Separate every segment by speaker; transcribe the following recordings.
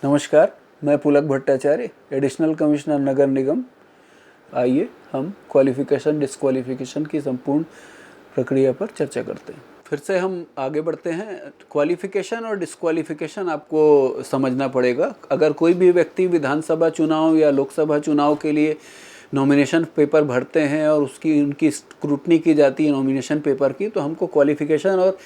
Speaker 1: नमस्कार, मैं Pulak Bhattacharya, additional commissioner नगर निगम। आइए हम क्वालिफ़िकेशन डिस्क्वालिफ़िकेशन की संपूर्ण प्रक्रिया पर चर्चा करते हैं। फिर से हम आगे बढ़ते हैं। क्वालिफ़िकेशन और डिस्क्वालिफ़िकेशन आपको समझना पड़ेगा। अगर कोई भी व्यक्ति विधानसभा चुनाव या लोकसभा चुनाव के लिए नॉमिनेशन पेपर भरते हैं और उनकी स्क्रूटनी की जाती है नॉमिनेशन पेपर की, तो हमको क्वालिफ़िकेशन और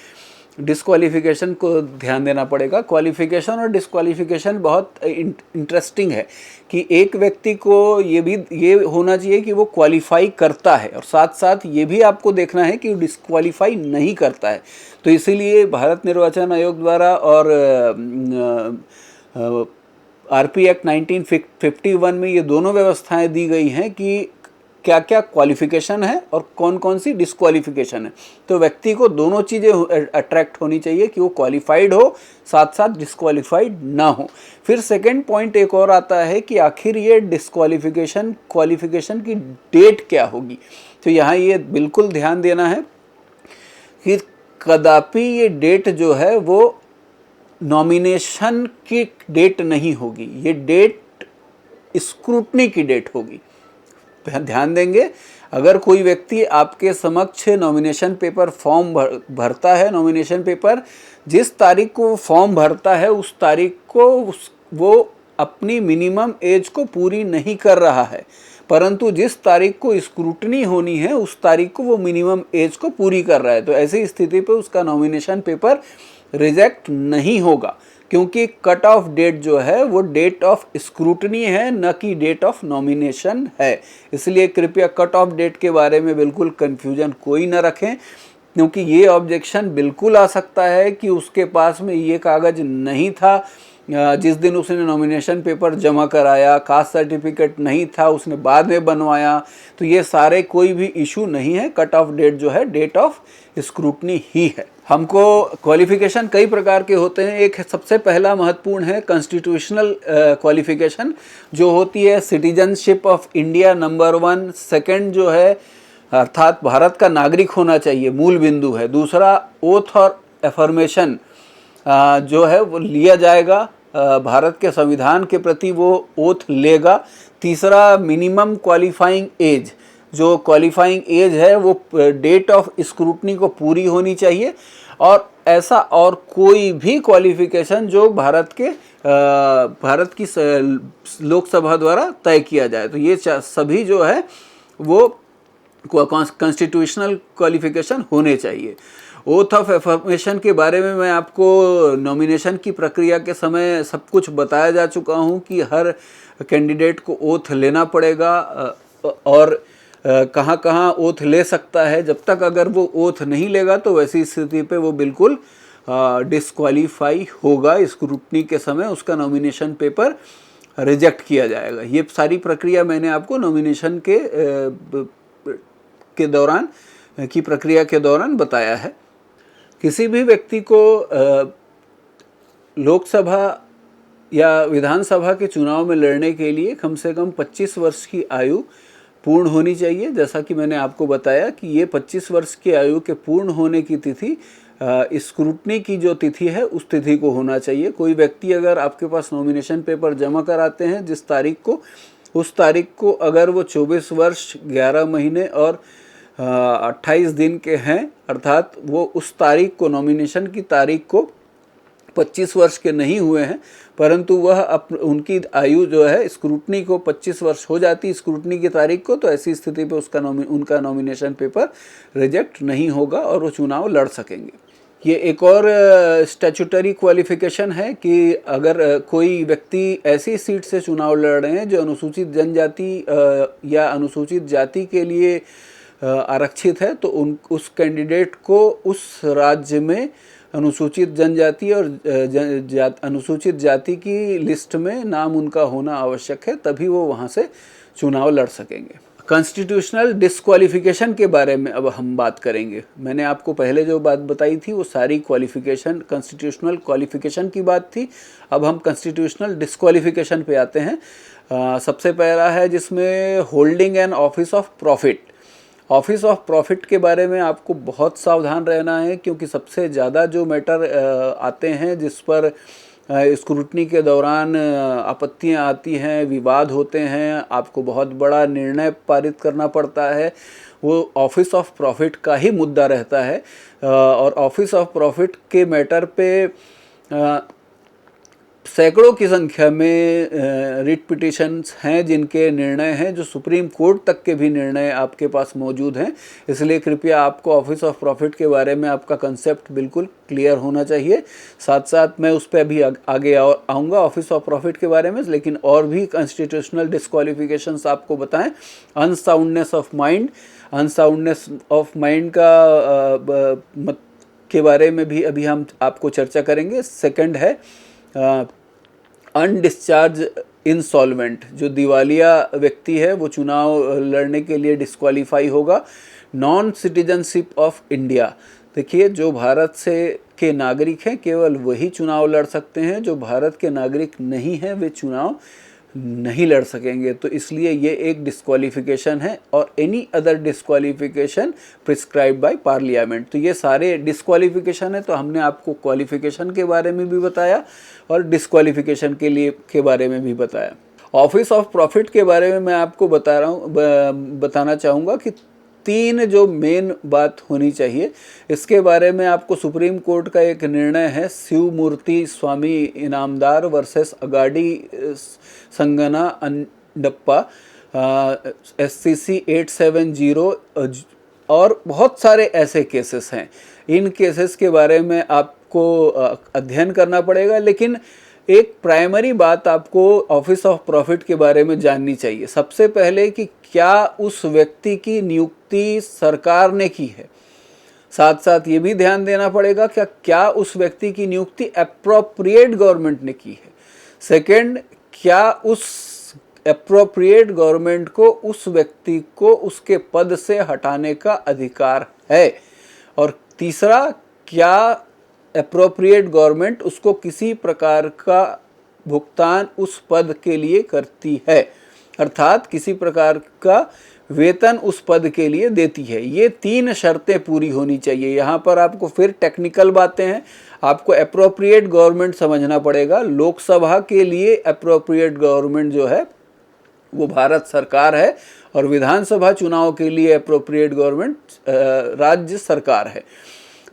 Speaker 1: डिस्क्वालिफ़िकेशन को ध्यान देना पड़ेगा। क्वालिफ़िकेशन और डिस्क्वालिफ़िकेशन बहुत इंटरेस्टिंग है कि एक व्यक्ति को ये होना चाहिए कि वो क्वालिफ़ाई करता है और साथ साथ ये भी आपको देखना है कि वो डिस्क्वालिफ़ाई नहीं करता है। तो इसीलिए भारत निर्वाचन आयोग द्वारा और आरपी एक्ट 1951 में ये दोनों व्यवस्थाएं दी गई हैं कि क्या क्या क्वालिफ़िकेशन है और कौन कौन सी डिस्क्वालिफ़िकेशन है। तो व्यक्ति को दोनों चीज़ें अट्रैक्ट होनी चाहिए कि वो क्वालिफाइड हो, साथ साथ डिस्क्वालिफाइड ना हो। फिर सेकंड पॉइंट एक और आता है कि आखिर ये क्वालिफ़िकेशन की डेट क्या होगी। तो यहाँ ये बिल्कुल ध्यान देना है कि कदापि ये डेट जो है वो नॉमिनेशन की डेट नहीं होगी, ये डेट स्क्रूटनी की डेट होगी। ध्यान देंगे, अगर कोई व्यक्ति आपके समक्ष नॉमिनेशन पेपर फॉर्म भरता है, नॉमिनेशन पेपर जिस तारीख को फॉर्म भरता है उस तारीख को वो अपनी मिनिमम एज को पूरी नहीं कर रहा है, परंतु जिस तारीख को स्क्रूटनी होनी है उस तारीख को वो मिनिमम एज को पूरी कर रहा है, तो ऐसी स्थिति पे उसका नॉमिनेशन पेपर रिजेक्ट नहीं होगा, क्योंकि कट ऑफ डेट जो है वो डेट ऑफ स्क्रूटनी है, न कि डेट ऑफ नॉमिनेशन है। इसलिए कृपया कट ऑफ डेट के बारे में बिल्कुल कन्फ्यूजन कोई न रखें, क्योंकि ये ऑब्जेक्शन बिल्कुल आ सकता है कि उसके पास में ये कागज़ नहीं था जिस दिन उसने नॉमिनेशन पेपर जमा कराया, कास्ट सर्टिफिकेट नहीं था, उसने बाद में बनवाया। तो ये सारे कोई भी इशू नहीं है। कट ऑफ डेट जो है डेट ऑफ स्क्रूटनी ही है। हमको क्वालिफ़िकेशन कई प्रकार के होते हैं। एक सबसे पहला महत्वपूर्ण है कॉन्स्टिट्यूशनल क्वालिफ़िकेशन, जो होती है citizenship of India number 1। Second जो है अर्थात भारत का नागरिक होना चाहिए, मूल बिंदु है। दूसरा ओथ और एफर्मेशन जो है वो लिया जाएगा, भारत के संविधान के प्रति वो ओथ लेगा। तीसरा मिनिमम क्वालिफाइंग एज, जो क्वालिफाइंग एज है वो डेट ऑफ स्क्रूटनी को पूरी होनी चाहिए, और ऐसा और कोई भी क्वालिफिकेशन जो भारत की लोकसभा द्वारा तय किया जाए। तो ये सभी जो है वो कॉन्स्टिट्यूशनल क्वालिफिकेशन होने चाहिए। ओथ ऑफ एफर्मेशन के बारे में मैं आपको नॉमिनेशन की प्रक्रिया के समय सब कुछ बताया जा चुका हूं कि हर कैंडिडेट को ओथ लेना पड़ेगा और कहाँ कहाँ ओथ ले सकता है। जब तक अगर वो ओथ नहीं लेगा तो वैसी स्थिति पे वो बिल्कुल डिस्क्वालीफाई होगा। स्क्रूटनी के समय उसका नॉमिनेशन पेपर रिजेक्ट किया जाएगा। ये सारी प्रक्रिया मैंने आपको नॉमिनेशन के दौरान की प्रक्रिया के दौरान बताया है। किसी भी व्यक्ति को लोकसभा या विधानसभा के चुनाव में लड़ने के लिए कम से कम 25 वर्ष की आयु पूर्ण होनी चाहिए। जैसा कि मैंने आपको बताया कि ये 25 वर्ष की आयु के पूर्ण होने की तिथि स्क्रूटनी की जो तिथि है उस तिथि को होना चाहिए। कोई व्यक्ति अगर आपके पास नॉमिनेशन पेपर जमा कराते हैं जिस तारीख को, उस तारीख को अगर वो 24 वर्ष 11 महीने और 28 दिन के हैं, अर्थात वो उस तारीख को, नॉमिनेशन की तारीख को 25 वर्ष के नहीं हुए हैं, परंतु वह उनकी आयु जो है स्क्रूटनी को 25 वर्ष हो जाती स्क्रूटनी की तारीख को, तो ऐसी स्थिति पे उनका नॉमिनेशन पेपर रिजेक्ट नहीं होगा और वो चुनाव लड़ सकेंगे। ये एक और स्टैट्यूटरी क्वालिफिकेशन है कि अगर कोई व्यक्ति ऐसी सीट से चुनाव लड़ रहे हैं जो अनुसूचित जनजाति या अनुसूचित जाति के लिए आरक्षित है, तो उस कैंडिडेट को उस राज्य में अनुसूचित जनजाति और अनुसूचित जाति की लिस्ट में नाम उनका होना आवश्यक है, तभी वो वहाँ से चुनाव लड़ सकेंगे। कॉन्स्टिट्यूशनल डिस्क्वालिफिकेशन के बारे में अब हम बात करेंगे। मैंने आपको पहले जो बात बताई थी वो सारी क्वालिफिकेशन कॉन्स्टिट्यूशनल क्वालिफिकेशन की बात थी। अब हम कॉन्स्टिट्यूशनल डिस्क्वालिफिकेशन पे आते हैं। सबसे पहला है जिसमें holding an office of profit. Office of profit के बारे में आपको बहुत सावधान रहना है, क्योंकि सबसे ज़्यादा जो मैटर आते हैं जिस पर स्क्रूटनी के दौरान आपत्तियां आती हैं, विवाद होते हैं, आपको बहुत बड़ा निर्णय पारित करना पड़ता है, वो ऑफिस ऑफ प्रॉफिट का ही मुद्दा रहता है। और ऑफिस ऑफ प्रॉफिट के मैटर पे सैकड़ों की संख्या में रिट पिटिशन्स हैं जिनके निर्णय हैं जो सुप्रीम कोर्ट तक के भी निर्णय आपके पास मौजूद हैं। इसलिए कृपया आपको ऑफिस ऑफ प्रॉफिट के बारे में आपका कंसेप्ट बिल्कुल क्लियर होना चाहिए। साथ साथ मैं उस पर अभी आगे आऊँगा ऑफिस ऑफ प्रॉफिट के बारे में, लेकिन और भी कॉन्स्टिट्यूशनल डिस्क्वालिफिकेशंस आपको बताएं। Unsoundness of mind, unsoundness of mind का के बारे में भी अभी हम आपको चर्चा करेंगे। सेकंड है अनडिस्चार्ज इंसॉल्वेंट, जो दिवालिया व्यक्ति है वो चुनाव लड़ने के लिए डिस्क्वालीफाई होगा। नॉन सिटीजनशिप ऑफ इंडिया, देखिए जो भारत से के नागरिक हैं केवल वही चुनाव लड़ सकते हैं, जो भारत के नागरिक नहीं हैं वे चुनाव नहीं लड़ सकेंगे। तो इसलिए ये एक डिस्क्वालिफिकेशन है, और any other disqualification prescribed by parliament. तो ये सारे डिस्क्वालिफिकेशन है। तो हमने आपको क्वालिफिकेशन के बारे में भी बताया और डिस्क्वालिफिकेशन के बारे में भी बताया। ऑफिस ऑफ प्रॉफिट के बारे में मैं आपको बताना चाहूँगा कि 3 जो मेन बात होनी चाहिए, इसके बारे में आपको सुप्रीम कोर्ट का एक निर्णय है शिवमूर्ति स्वामी इनामदार वर्सेस अगाडी संगना अंडप्पा SCC 870, और बहुत सारे ऐसे केसेस हैं। इन केसेस के बारे में आपको अध्ययन करना पड़ेगा, लेकिन एक प्राइमरी बात आपको ऑफिस ऑफ प्रॉफिट के बारे में जाननी चाहिए। सबसे पहले कि क्या उस व्यक्ति की नियुक्ति सरकार ने की है। साथ साथ ये भी ध्यान देना पड़ेगा कि क्या उस व्यक्ति की नियुक्ति एप्रोप्रिएट गवर्नमेंट ने की है। सेकंड, क्या उस एप्रोप्रिएट गवर्नमेंट को उस व्यक्ति को उसके पद से हटाने का अधिकार है। और तीसरा, क्या एप्रोप्रिएट गवर्नमेंट उसको किसी प्रकार का भुगतान उस पद के लिए करती है, अर्थात किसी प्रकार का वेतन उस पद के लिए देती है। ये 3 शर्तें पूरी होनी चाहिए। यहाँ पर आपको फिर टेक्निकल बातें हैं, आपको एप्रोप्रिएट गवर्नमेंट समझना पड़ेगा। लोकसभा के लिए एप्रोप्रिएट गवर्नमेंट जो है वो भारत सरकार है, और विधानसभा चुनाव के लिए एप्रोप्रिएट गवर्नमेंट राज्य सरकार है।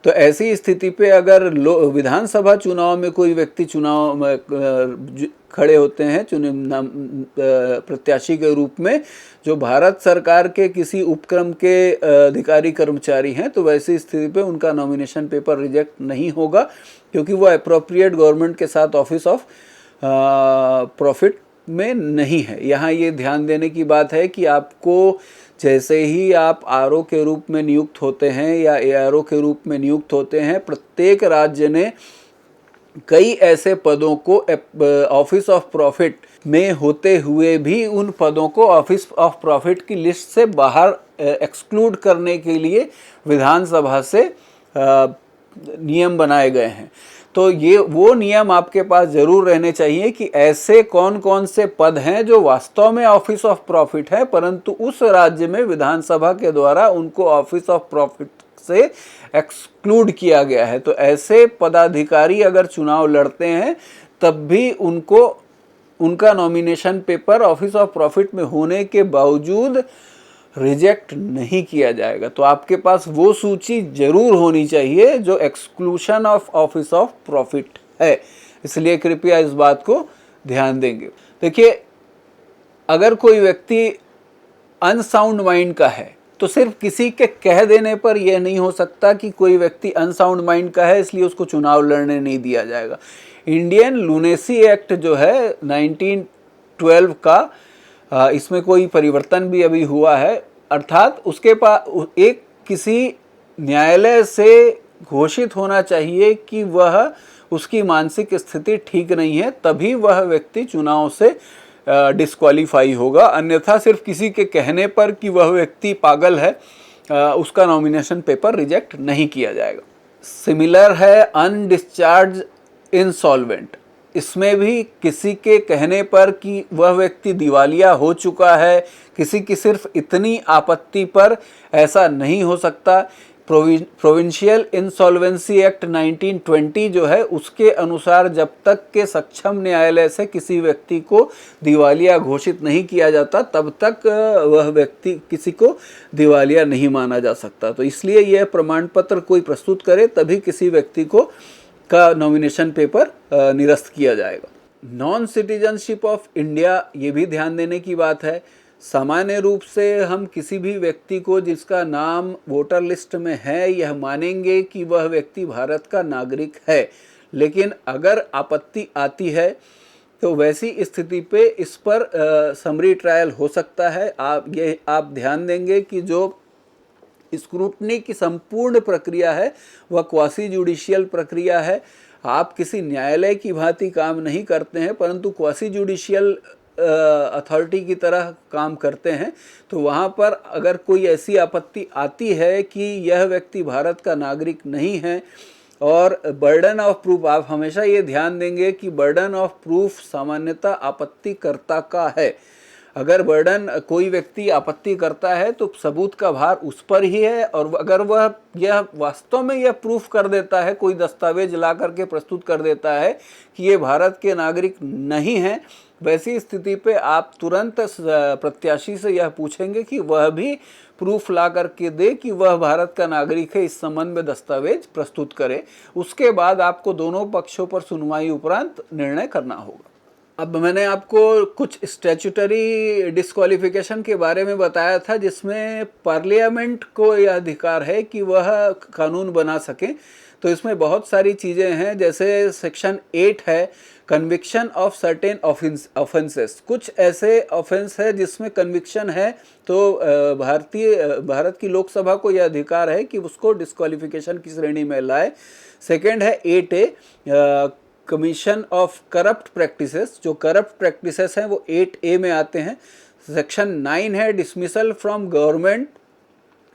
Speaker 1: तो ऐसी स्थिति पे अगर विधानसभा चुनाव में कोई व्यक्ति चुनाव में खड़े होते हैं प्रत्याशी के रूप में, जो भारत सरकार के किसी उपक्रम के अधिकारी कर्मचारी हैं, तो वैसी स्थिति पे उनका नॉमिनेशन पेपर रिजेक्ट नहीं होगा, क्योंकि वो एप्रोप्रिएट गवर्नमेंट के साथ ऑफिस ऑफ प्रॉफिट में नहीं है। यहाँ ये ध्यान देने की बात है कि आपको जैसे ही आप आरओ के रूप में नियुक्त होते हैं या एआरओ के रूप में नियुक्त होते हैं, प्रत्येक राज्य ने कई ऐसे पदों को ऑफिस ऑफ प्रॉफिट में होते हुए भी उन पदों को ऑफिस ऑफ प्रॉफिट की लिस्ट से बाहर एक्सक्लूड करने के लिए विधानसभा से नियम बनाए गए हैं। तो ये वो नियम आपके पास जरूर रहने चाहिए कि ऐसे कौन कौन से पद हैं जो वास्तव में ऑफिस ऑफ प्रॉफिट है, परंतु उस राज्य में विधानसभा के द्वारा उनको ऑफिस ऑफ प्रॉफिट से एक्सक्लूड किया गया है। तो ऐसे पदाधिकारी अगर चुनाव लड़ते हैं तब भी उनको उनका nomination paper office of profit में होने के बावजूद रिजेक्ट नहीं किया जाएगा। तो आपके पास वो सूची जरूर होनी चाहिए जो exclusion of office of profit है। इसलिए कृपया इस बात को ध्यान देंगे। देखिए, अगर कोई व्यक्ति अनसाउंड माइंड का है तो सिर्फ किसी के कह देने पर यह नहीं हो सकता कि कोई व्यक्ति अनसाउंड माइंड का है इसलिए उसको चुनाव लड़ने नहीं दिया जाएगा। इंडियन लुनेसी एक्ट जो है 1912 का, इसमें कोई परिवर्तन भी अभी हुआ है, अर्थात उसके पास एक किसी न्यायालय से घोषित होना चाहिए कि वह उसकी मानसिक स्थिति ठीक नहीं है, तभी वह व्यक्ति चुनाव से डिस्क्वालीफाई होगा। अन्यथा सिर्फ किसी के कहने पर कि वह व्यक्ति पागल है उसका नॉमिनेशन पेपर रिजेक्ट नहीं किया जाएगा। सिमिलर है अनडिस्चार्ज इंसॉल्वेंट, इसमें भी किसी के कहने पर कि वह व्यक्ति दिवालिया हो चुका है, किसी की सिर्फ इतनी आपत्ति पर ऐसा नहीं हो सकता प्रोविंशियल इंसॉल्वेंसी एक्ट 1920 जो है उसके अनुसार जब तक के सक्षम न्यायालय से किसी व्यक्ति को दिवालिया घोषित नहीं किया जाता तब तक वह व्यक्ति किसी को दिवालिया नहीं माना जा सकता। तो इसलिए यह प्रमाण पत्र कोई प्रस्तुत करे तभी किसी व्यक्ति को का नॉमिनेशन पेपर निरस्त किया जाएगा। नॉन सिटीजनशिप ऑफ इंडिया, ये भी ध्यान देने की बात है। सामान्य रूप से हम किसी भी व्यक्ति को जिसका नाम वोटर लिस्ट में है यह मानेंगे कि वह व्यक्ति भारत का नागरिक है, लेकिन अगर आपत्ति आती है तो वैसी स्थिति पे इस पर समरी ट्रायल हो सकता है। आप ध्यान देंगे कि जो स्क्रूटनी की संपूर्ण प्रक्रिया है वह क्वासी जुडिशियल प्रक्रिया है। आप किसी न्यायालय की भांति काम नहीं करते हैं परंतु क्वासी जुडिशियल अथॉरिटी की तरह काम करते हैं। तो वहाँ पर अगर कोई ऐसी आपत्ति आती है कि यह व्यक्ति भारत का नागरिक नहीं है और बर्डन ऑफ प्रूफ, आप हमेशा ये ध्यान देंगे कि बर्डन ऑफ प्रूफ सामान्यतः आपत्तिकर्ता का है। अगर बर्डन कोई व्यक्ति आपत्ति करता है तो सबूत का भार उस पर ही है, और अगर वह यह वास्तव में यह प्रूफ कर देता है, कोई दस्तावेज ला करके प्रस्तुत कर देता है कि ये भारत के नागरिक नहीं हैं, वैसी स्थिति पे आप तुरंत प्रत्याशी से यह पूछेंगे कि वह भी प्रूफ ला करके दे कि वह भारत का नागरिक है, इस संबंध में दस्तावेज प्रस्तुत करे। उसके बाद आपको दोनों पक्षों पर सुनवाई उपरांत निर्णय करना होगा। अब मैंने आपको कुछ स्टैट्यूटरी डिस्क्वालिफिकेशन के बारे में बताया था जिसमें पार्लियामेंट को यह अधिकार है कि वह कानून बना सके। तो इसमें बहुत सारी चीज़ें हैं, जैसे सेक्शन 8 है कन्विक्शन ऑफ सर्टेन ऑफेंसेस। कुछ ऐसे ऑफेंस है जिसमें कन्विक्शन है तो भारत की लोकसभा को यह अधिकार है कि उसको डिस्क्वालिफिकेशन की श्रेणी में लाए। सेकेंड है 8A commission of corrupt practices. जो करप्ट प्रैक्टिसेस हैं वो 8A में आते हैं। सेक्शन 9 है डिसमिसल फ्रॉम गवर्नमेंट।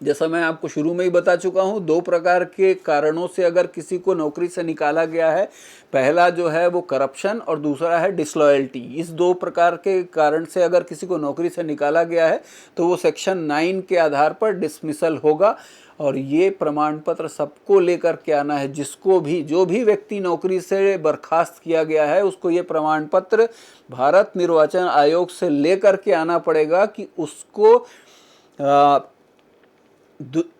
Speaker 1: जैसा मैं आपको शुरू में ही बता चुका हूँ, 2 प्रकार के कारणों से अगर किसी को नौकरी से निकाला गया है, पहला जो है वो करप्शन और दूसरा है डिसलॉयल्टी। इस 2 प्रकार के कारण से अगर किसी को नौकरी से निकाला गया है तो वो सेक्शन 9 के आधार पर डिसमिसल होगा। और ये प्रमाण पत्र सबको लेकर के आना है, जो भी व्यक्ति नौकरी से बर्खास्त किया गया है उसको ये प्रमाण पत्र भारत निर्वाचन आयोग से लेकर के आना पड़ेगा कि उसको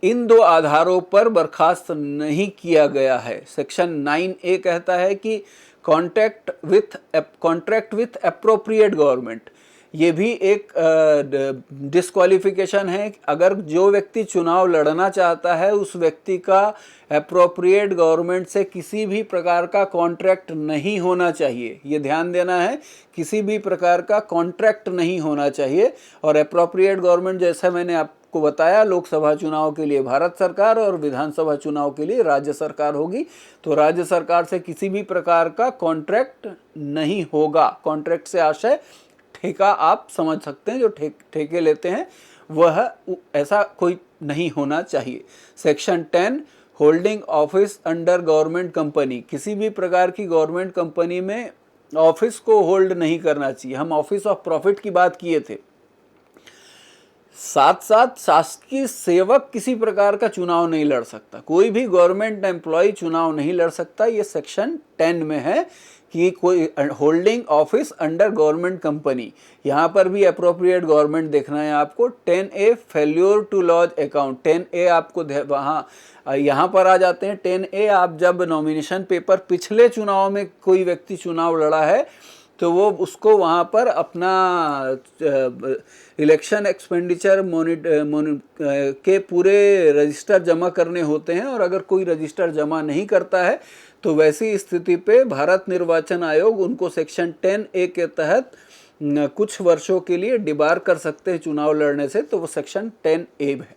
Speaker 1: इन 2 आधारों पर बर्खास्त नहीं किया गया है। सेक्शन 9A कहता है कि कॉन्ट्रैक्ट विथ अप्रोप्रिएट गवर्नमेंट। ये भी एक डिस्क्वालिफिकेशन है। अगर जो व्यक्ति चुनाव लड़ना चाहता है उस व्यक्ति का अप्रोप्रिएट गवर्नमेंट से किसी भी प्रकार का कॉन्ट्रैक्ट नहीं होना चाहिए। ये ध्यान देना है, किसी भी प्रकार का कॉन्ट्रैक्ट नहीं होना चाहिए। और अप्रोप्रिएट गवर्नमेंट जैसा मैंने आपको बताया, लोकसभा चुनाव के लिए भारत सरकार और विधानसभा चुनाव के लिए राज्य सरकार होगी। तो राज्य सरकार से किसी भी प्रकार का कॉन्ट्रैक्ट नहीं होगा। कॉन्ट्रैक्ट से आशय ठेका आप समझ सकते हैं, जो ठेके लेते हैं वह ऐसा कोई नहीं होना चाहिए। Section 10 holding office under government company. किसी भी प्रकार की गवर्नमेंट कंपनी में ऑफिस को होल्ड नहीं करना चाहिए। हम ऑफिस ऑफ प्रॉफिट की बात किए थे। साथ साथ शासकीय सेवक किसी प्रकार का चुनाव नहीं लड़ सकता, कोई भी गवर्नमेंट एम्प्लॉय चुनाव नहीं लड़ सकता। ये सेक्शन 10 में है कि कोई holding office under government company. यहाँ पर भी अप्रोप्रिएट गवर्नमेंट देखना है आपको। 10A failure to laws account. 10A आपको यहाँ पर आ जाते हैं। 10A आप जब नॉमिनेशन पेपर पिछले चुनाव में कोई व्यक्ति चुनाव लड़ा है तो वो उसको वहाँ पर अपना इलेक्शन एक्सपेंडिचर के पूरे रजिस्टर जमा करने होते हैं। और अगर कोई रजिस्टर जमा नहीं करता है तो वैसी स्थिति पे भारत निर्वाचन आयोग उनको सेक्शन 10A के तहत कुछ वर्षों के लिए डिबार कर सकते हैं चुनाव लड़ने से। तो वो सेक्शन 10A है।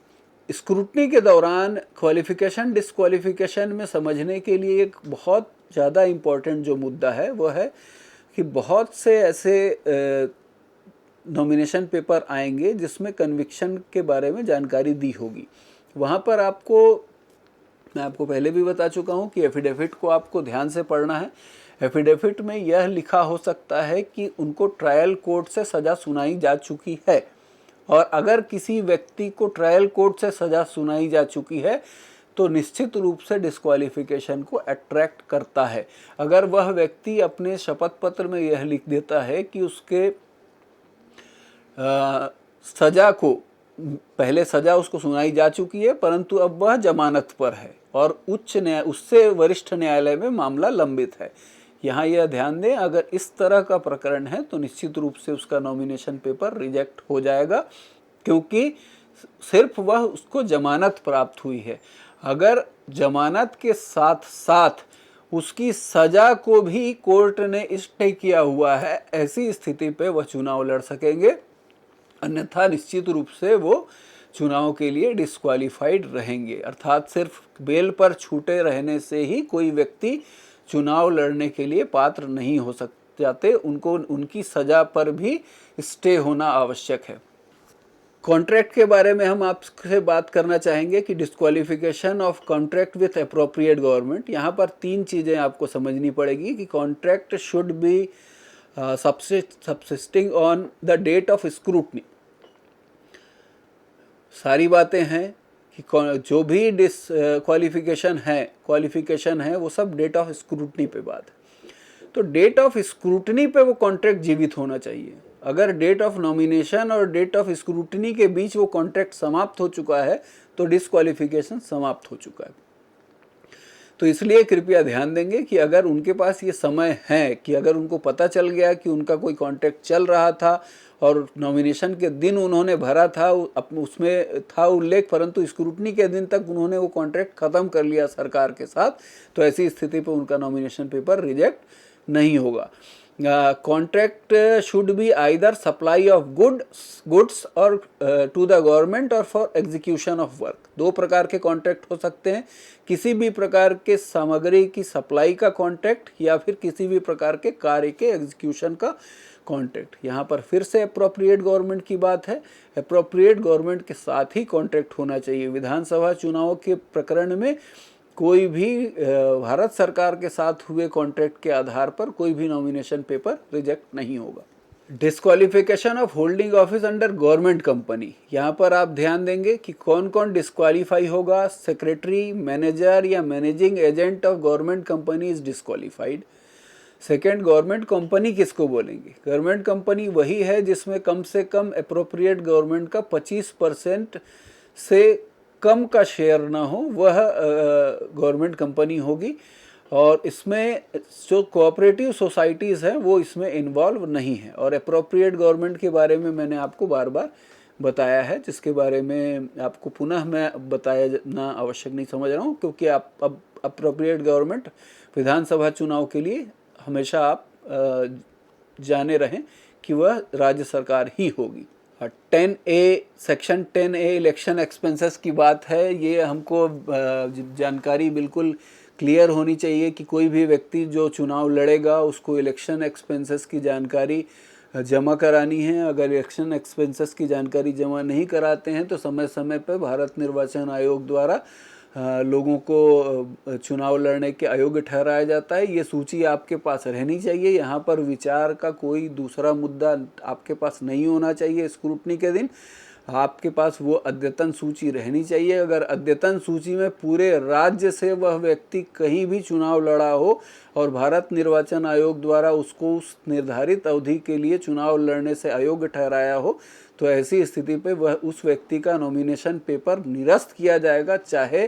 Speaker 1: स्क्रूटनी के दौरान क्वालिफिकेशन डिस्क्वालिफिकेशन में समझने के लिए एक बहुत ज़्यादा इम्पोर्टेंट जो मुद्दा है वो है कि बहुत से ऐसे नॉमिनेशन पेपर आएंगे जिसमें कन्विक्शन के बारे में जानकारी दी होगी। वहाँ पर मैं आपको पहले भी बता चुका हूँ कि एफिडेविट को आपको ध्यान से पढ़ना है। एफिडेविट में यह लिखा हो सकता है कि उनको ट्रायल कोर्ट से सज़ा सुनाई जा चुकी है, और अगर किसी व्यक्ति को ट्रायल कोर्ट से सज़ा सुनाई जा चुकी है तो निश्चित रूप से डिस्क्वालिफिकेशन को अट्रैक्ट करता है। अगर वह व्यक्ति अपने शपथ पत्र में यह लिख देता है कि उसके सजा को, पहले सजा उसको सुनाई जा चुकी है परंतु अब वह जमानत पर है और उससे वरिष्ठ न्यायालय में मामला लंबित है, यहाँ यह ध्यान दें, अगर इस तरह का प्रकरण है तो निश्चित रूप से उसका नॉमिनेशन पेपर रिजेक्ट हो जाएगा, क्योंकि सिर्फ वह उसको जमानत प्राप्त हुई है। अगर जमानत के साथ साथ उसकी सजा को भी कोर्ट ने स्टे किया हुआ है, ऐसी स्थिति पे वह चुनाव लड़ सकेंगे, अन्यथा निश्चित रूप से वो चुनाव के लिए डिस्क्वालीफाइड रहेंगे। अर्थात सिर्फ बेल पर छूटे रहने से ही कोई व्यक्ति चुनाव लड़ने के लिए पात्र नहीं हो जाते, उनको उनकी सजा पर भी स्टे होना आवश्यक है। कॉन्ट्रैक्ट के बारे में हम आपसे बात करना चाहेंगे कि disqualification of contract with appropriate government. यहाँ पर 3 चीज़ें आपको समझनी पड़ेगी कि contract should be subsisting on the date of scrutiny. सारी बातें हैं कि जो भी क्वालिफिकेशन है वो सब डेट ऑफ स्क्रूटनी पे बात है। तो डेट ऑफ स्क्रूटनी पे वो कॉन्ट्रैक्ट जीवित होना चाहिए। अगर डेट ऑफ नॉमिनेशन और डेट ऑफ स्क्रूटनी के बीच वो कॉन्ट्रैक्ट समाप्त हो चुका है तो डिस्क्वालिफिकेशन समाप्त हो चुका है। तो इसलिए कृपया ध्यान देंगे कि अगर उनके पास ये समय है कि अगर उनको पता चल गया कि उनका कोई कॉन्ट्रैक्ट चल रहा था और नॉमिनेशन के दिन उन्होंने भरा था, उसमें था उल्लेख, परंतु स्क्रूटनी के दिन तक उन्होंने वो कॉन्ट्रैक्ट ख़त्म कर लिया सरकार के साथ, तो ऐसी स्थिति पर उनका नॉमिनेशन पेपर रिजेक्ट नहीं होगा। Contract should be either supply of goods और टू द गवर्नमेंट और फॉर एग्जीक्यूशन ऑफ वर्क। 2 प्रकार के कॉन्ट्रैक्ट हो सकते हैं, किसी भी प्रकार के सामग्री की सप्लाई का कॉन्ट्रैक्ट या फिर किसी भी प्रकार के कार्य के एग्जीक्यूशन का कॉन्ट्रैक्ट। यहाँ पर फिर से अप्रोप्रिएट गवर्नमेंट की बात है, अप्रोप्रिएट गवर्नमेंट के साथ ही कॉन्ट्रैक्ट होना चाहिए। विधानसभा चुनाव के प्रकरण में कोई भी भारत सरकार के साथ हुए कॉन्ट्रैक्ट के आधार पर कोई भी नॉमिनेशन पेपर रिजेक्ट नहीं होगा। Disqualification of holding office under government company, यहाँ पर आप ध्यान देंगे कि कौन कौन डिस्क्वालीफाई होगा। सेक्रेटरी, मैनेजर या managing agent of government company is disqualified. Second, government company किसको बोलेंगे? गवर्नमेंट कंपनी वही है जिसमें कम से कम अप्रोप्रिएट गवर्नमेंट का 25% से कम का शेयर ना हो, वह गवर्नमेंट कंपनी होगी। और इसमें जो कोऑपरेटिव सोसाइटीज़ हैं वो इसमें इन्वॉल्व नहीं है। और अप्रोप्रिएट गवर्नमेंट के बारे में मैंने आपको बार बार बताया है, जिसके बारे में आपको पुनः मैं बताना आवश्यक नहीं समझ रहा हूँ, क्योंकि आप अब अप्रोप्रिएट गवर्नमेंट विधानसभा चुनाव के लिए हमेशा आप जाने रहें कि वह राज्य सरकार ही होगी। 10A section 10A election expenses की बात है। ये हमको जानकारी बिल्कुल क्लियर होनी चाहिए कि कोई भी व्यक्ति जो चुनाव लड़ेगा उसको इलेक्शन एक्सपेंसेस की जानकारी जमा करानी है। अगर इलेक्शन एक्सपेंसेस की जानकारी जमा नहीं कराते हैं तो समय समय पर भारत निर्वाचन आयोग द्वारा लोगों को चुनाव लड़ने के अयोग्य ठहराया जाता है। ये सूची आपके पास रहनी चाहिए। यहाँ पर विचार का कोई दूसरा मुद्दा आपके पास नहीं होना चाहिए। स्क्रूटनी के दिन आपके पास वो अद्यतन सूची रहनी चाहिए। अगर अद्यतन सूची में पूरे राज्य से वह व्यक्ति कहीं भी चुनाव लड़ा हो और भारत निर्वाचन आयोग द्वारा उसको उस निर्धारित अवधि के लिए चुनाव लड़ने से अयोग्य ठहराया हो, तो ऐसी स्थिति पे वह उस व्यक्ति का नॉमिनेशन पेपर निरस्त किया जाएगा। चाहे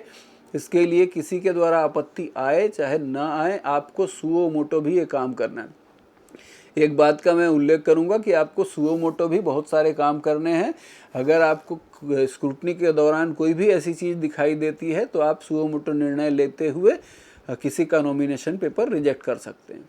Speaker 1: इसके लिए किसी के द्वारा आपत्ति आए चाहे ना आए, आपको सुओ मोटो भी ये काम करना है। एक बात का मैं उल्लेख करूंगा कि आपको सुओ मोटो भी बहुत सारे काम करने हैं। अगर आपको स्क्रूटनी के दौरान कोई भी ऐसी चीज़ दिखाई देती है तो आप सुओ मोटो निर्णय लेते हुए किसी का नॉमिनेशन पेपर रिजेक्ट कर सकते हैं।